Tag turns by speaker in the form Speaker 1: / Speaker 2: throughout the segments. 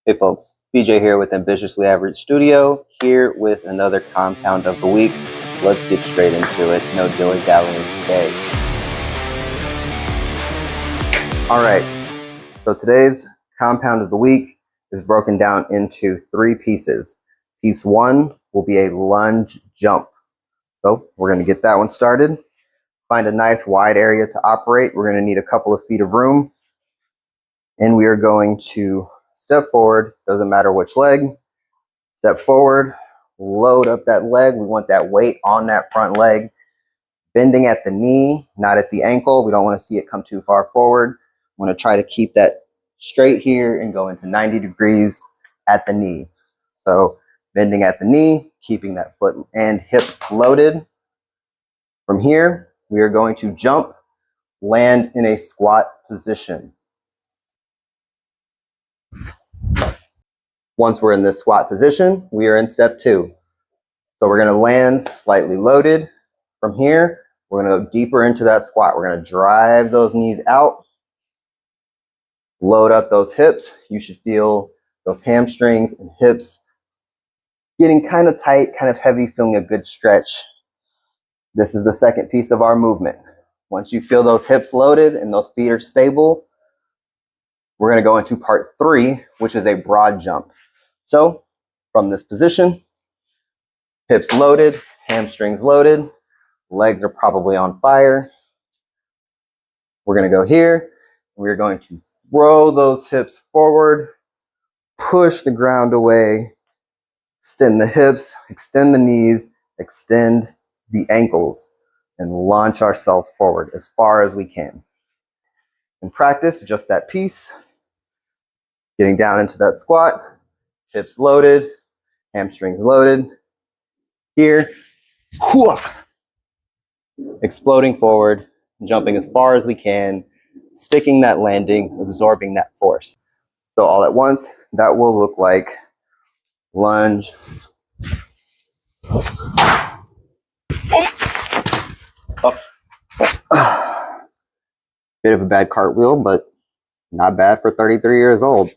Speaker 1: Hey folks, BJ here with Ambitiously Average Studio, here with another compound of the week. Let's get straight into it. No dilly-dallying today. Alright, so today's compound of the week is broken down into 3 pieces. Piece 1 will be a lunge jump. So we're going to get that one started. Find a nice wide area to operate. We're going to need a couple of feet of room. And we are going to step forward, doesn't matter which leg. Step forward, load up that leg. We want that weight on that front leg. Bending at the knee, not at the ankle. We don't want to see it come too far forward. I want to try to keep that straight here and go into 90 degrees at the knee. So bending at the knee, keeping that foot and hip loaded. From here, we are going to jump, land in a squat position. Once we're in this squat position, we are in step 2. So we're going to land slightly loaded. From here, we're going to go deeper into that squat. We're going to drive those knees out, load up those hips. You should feel those hamstrings and hips getting kind of tight, kind of heavy, feeling a good stretch. This is the second piece of our movement. Once you feel those hips loaded and those feet are stable, we're going to go into part 3, which is a broad jump. So from this position, hips loaded, hamstrings loaded, legs are probably on fire. We're going to go here. We're going to throw those hips forward, push the ground away, extend the hips, extend the knees, extend the ankles, and launch ourselves forward as far as we can. In practice, just that piece, getting down into that squat, hips loaded, hamstrings loaded. Here, exploding forward, jumping as far as we can, sticking that landing, absorbing that force. So all at once, that will look like lunge, bit of a bad cartwheel, but not bad for 33 years old.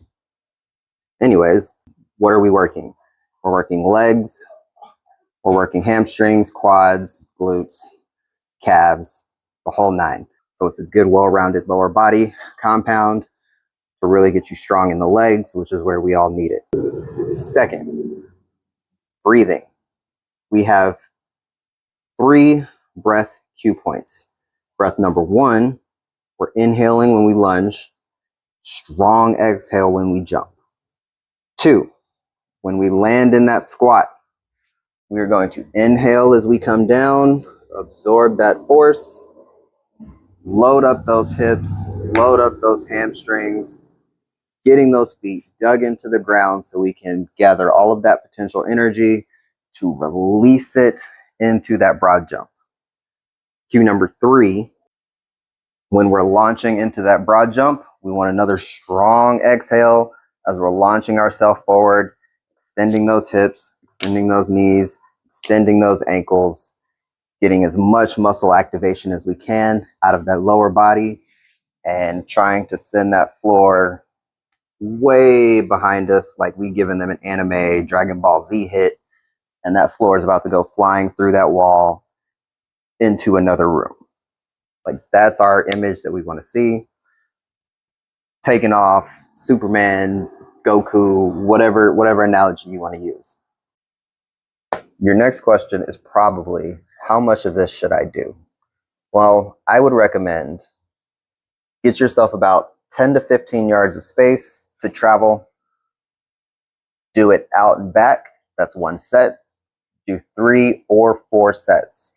Speaker 1: Anyways, what are we working? We're working legs, we're working hamstrings, quads, glutes, calves, the whole 9. So it's a good, well-rounded lower body compound to really get you strong in the legs, which is where we all need it. Second, breathing. We have 3 breath cue points. Breath number 1, we're inhaling when we lunge, strong exhale when we jump. 2, when we land in that squat, we are going to inhale as we come down, absorb that force, load up those hips, load up those hamstrings, getting those feet dug into the ground so we can gather all of that potential energy to release it into that broad jump. Cue number 3, when we're launching into that broad jump, we want another strong exhale as we're launching ourselves forward, extending those hips, extending those knees, extending those ankles, getting as much muscle activation as we can out of that lower body and trying to send that floor way behind us like we given them an anime Dragon Ball Z hit, and that floor is about to go flying through that wall into another room. Like, that's our image that we want to see. Taking off, Superman, Goku, whatever analogy you want to use. Your next question is probably, how much of this should I do? Well, I would recommend get yourself about 10 to 15 yards of space to travel. Do it out and back. That's 1 set. Do 3 or 4 sets.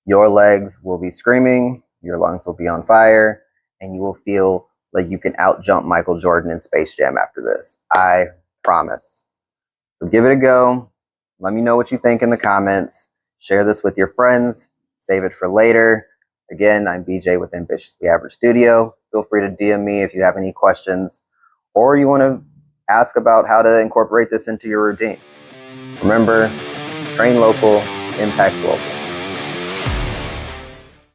Speaker 1: Your legs will be screaming, your lungs will be on fire, and you will feel like you can out-jump Michael Jordan in Space Jam after this. I promise. So give it a go. Let me know what you think in the comments. Share this with your friends. Save it for later. Again, I'm BJ with Ambitiously Average Studio. Feel free to DM me if you have any questions or you want to ask about how to incorporate this into your routine. Remember, train local, impact global.